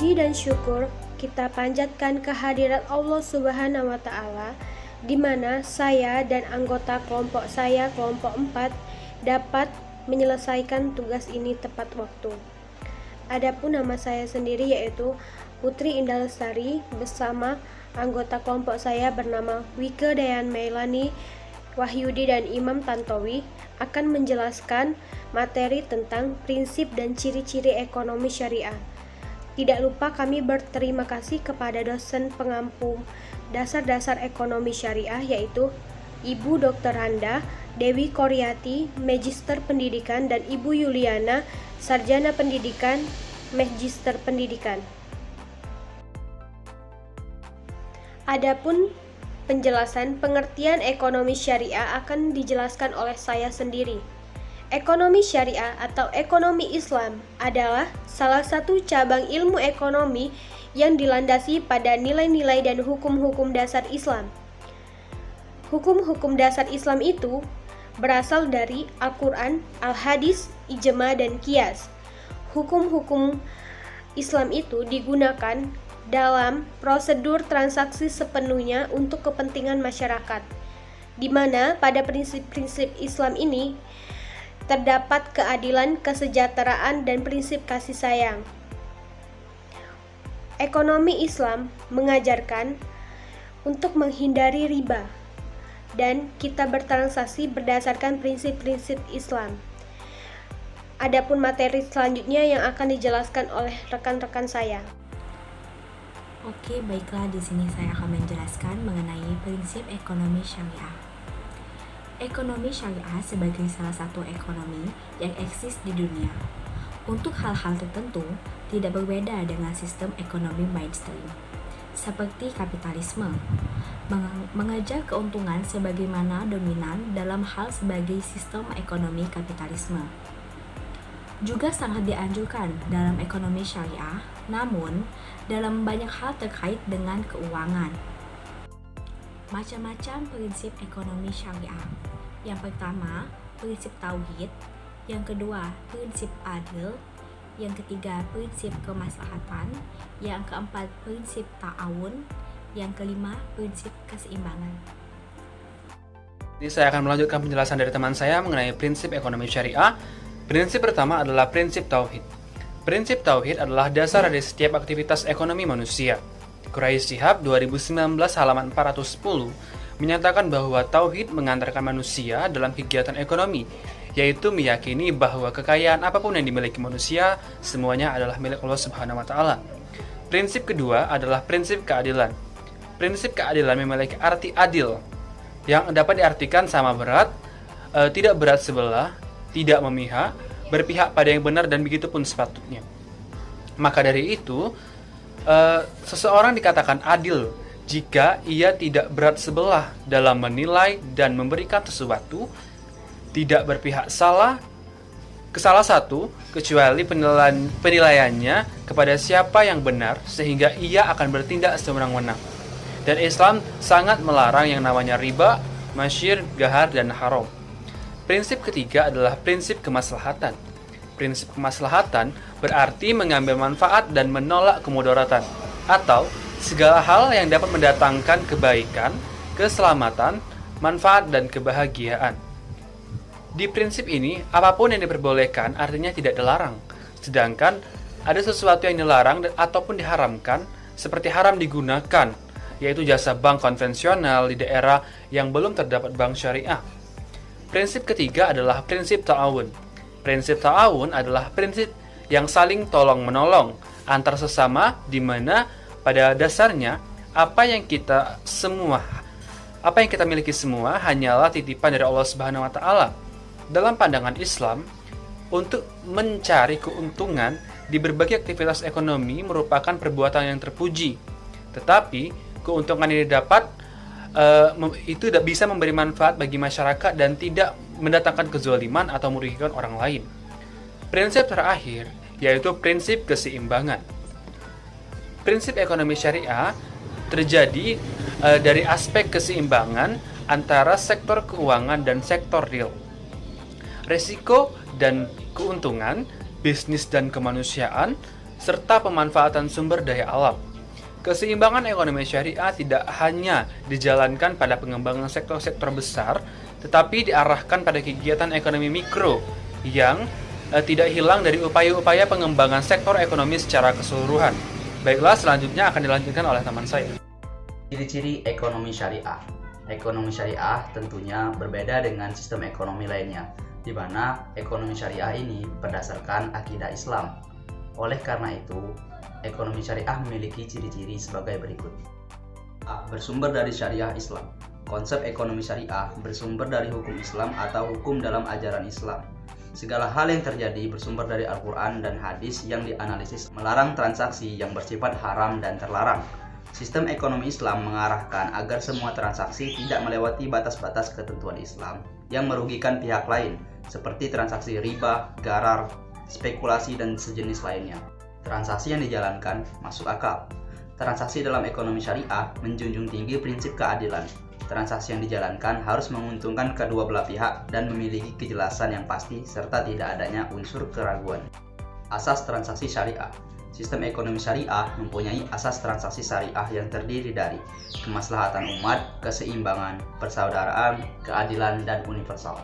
Puji dan syukur kita panjatkan kehadirat Allah Subhanahu wa Ta'ala, di mana saya dan anggota kelompok saya, kelompok 4, dapat menyelesaikan tugas ini tepat waktu. Adapun nama saya sendiri yaitu Putri Indah Lestari, bersama anggota kelompok saya bernama Wike Dayan Mailani, Wahyudi dan Imam Tantowi akan menjelaskan materi tentang prinsip dan ciri-ciri ekonomi syariah. Tidak lupa kami berterima kasih kepada dosen pengampu dasar-dasar ekonomi syariah yaitu Ibu Dr. Handa Dewi Koryati, Magister Pendidikan, dan Ibu Yuliana, Sarjana Pendidikan, Magister Pendidikan. Adapun penjelasan pengertian ekonomi syariah akan dijelaskan oleh saya sendiri. Ekonomi syariah atau ekonomi Islam adalah salah satu cabang ilmu ekonomi yang dilandasi pada nilai-nilai dan hukum-hukum dasar Islam. Hukum-hukum dasar Islam itu berasal dari Al-Quran, Al-Hadis, Ijma, dan Qiyas. Hukum-hukum Islam itu digunakan dalam prosedur transaksi sepenuhnya untuk kepentingan masyarakat, di mana pada prinsip-prinsip Islam ini terdapat keadilan, kesejahteraan, dan prinsip kasih sayang. Ekonomi Islam mengajarkan untuk menghindari riba, dan kita bertransaksi berdasarkan prinsip-prinsip Islam. Adapun materi selanjutnya yang akan dijelaskan oleh rekan-rekan saya. Oke, baiklah, di sini saya akan menjelaskan mengenai prinsip ekonomi syariah. Ekonomi syariah sebagai salah satu ekonomi yang eksis di dunia. Untuk hal-hal tertentu, tidak berbeda dengan sistem ekonomi mainstream, seperti kapitalisme, mengejar keuntungan sebagaimana dominan dalam hal sebagai sistem ekonomi kapitalisme. Juga sangat dianjurkan dalam ekonomi syariah, namun dalam banyak hal terkait dengan keuangan. Macam-macam prinsip ekonomi syariah. Yang pertama, prinsip tauhid. Yang kedua, prinsip adil. Yang ketiga, prinsip kemaslahatan. Yang keempat, prinsip ta'awun. Yang kelima, prinsip keseimbangan. Jadi saya akan melanjutkan penjelasan dari teman saya mengenai prinsip ekonomi syariah. Prinsip pertama adalah prinsip tauhid. Prinsip tauhid adalah dasar dari setiap aktivitas ekonomi manusia. Quraisy Shihab 2019 halaman 410 menyatakan bahwa tauhid mengantarkan manusia dalam kegiatan ekonomi, yaitu meyakini bahwa kekayaan apapun yang dimiliki manusia semuanya adalah milik Allah Subhanahu wa Ta'ala. Prinsip kedua adalah prinsip keadilan. Prinsip keadilan memiliki arti adil yang dapat diartikan sama berat, tidak berat sebelah, tidak memihak, berpihak pada yang benar, dan begitu pun sepatutnya. Maka dari itu, seseorang dikatakan adil jika ia tidak berat sebelah dalam menilai dan memberikan sesuatu, tidak berpihak ke salah satu kecuali penilaiannya kepada siapa yang benar, sehingga ia akan bertindak sewenang-wenang. Dan Islam sangat melarang yang namanya riba, masyir, gahar, dan haram. Prinsip ketiga adalah prinsip kemaslahatan. Prinsip kemaslahatan berarti mengambil manfaat dan menolak kemudaratan, atau segala hal yang dapat mendatangkan kebaikan, keselamatan, manfaat, dan kebahagiaan. Di prinsip ini, apapun yang diperbolehkan artinya tidak dilarang. Sedangkan ada sesuatu yang dilarang ataupun diharamkan, seperti haram digunakan, yaitu jasa bank konvensional di daerah yang belum terdapat bank syariah. Prinsip ketiga adalah prinsip ta'awun. Prinsip ta'awun adalah prinsip yang saling tolong-menolong antar sesama, di mana pada dasarnya apa yang kita miliki semua hanyalah titipan dari Allah Subhanahu wa Ta'ala. Dalam pandangan Islam, untuk mencari keuntungan di berbagai aktivitas ekonomi merupakan perbuatan yang terpuji. Tetapi keuntungan yang didapat itu tidak bisa memberi manfaat bagi masyarakat dan tidak mendatangkan kezaliman atau merugikan orang lain. Prinsip terakhir yaitu prinsip keseimbangan. Prinsip ekonomi syariah terjadi dari aspek keseimbangan antara sektor keuangan dan sektor real. Resiko dan keuntungan, bisnis dan kemanusiaan, serta pemanfaatan sumber daya alam. Keseimbangan ekonomi syariah tidak hanya dijalankan pada pengembangan sektor-sektor besar, tetapi diarahkan pada kegiatan ekonomi mikro yang tidak hilang dari upaya-upaya pengembangan sektor ekonomi secara keseluruhan. Baiklah, selanjutnya akan dilanjutkan oleh teman saya. Ciri-ciri ekonomi syariah. Ekonomi syariah tentunya berbeda dengan sistem ekonomi lainnya, di mana ekonomi syariah ini berdasarkan akidah Islam. Oleh karena itu, ekonomi syariah memiliki ciri-ciri sebagai berikut. A. Bersumber dari syariah Islam. Konsep ekonomi syariah bersumber dari hukum Islam atau hukum dalam ajaran Islam. Segala hal yang terjadi bersumber dari Al-Quran dan hadis yang dianalisis melarang transaksi yang bersifat haram dan terlarang. Sistem ekonomi Islam mengarahkan agar semua transaksi tidak melewati batas-batas ketentuan Islam yang merugikan pihak lain, seperti transaksi riba, gharar, spekulasi, dan sejenis lainnya. Transaksi yang dijalankan masuk akal. Transaksi dalam ekonomi syariah menjunjung tinggi prinsip keadilan. Transaksi yang dijalankan harus menguntungkan kedua belah pihak dan memiliki kejelasan yang pasti serta tidak adanya unsur keraguan. Asas transaksi syariah. Sistem ekonomi syariah mempunyai asas transaksi syariah yang terdiri dari kemaslahatan umat, keseimbangan, persaudaraan, keadilan, dan universal.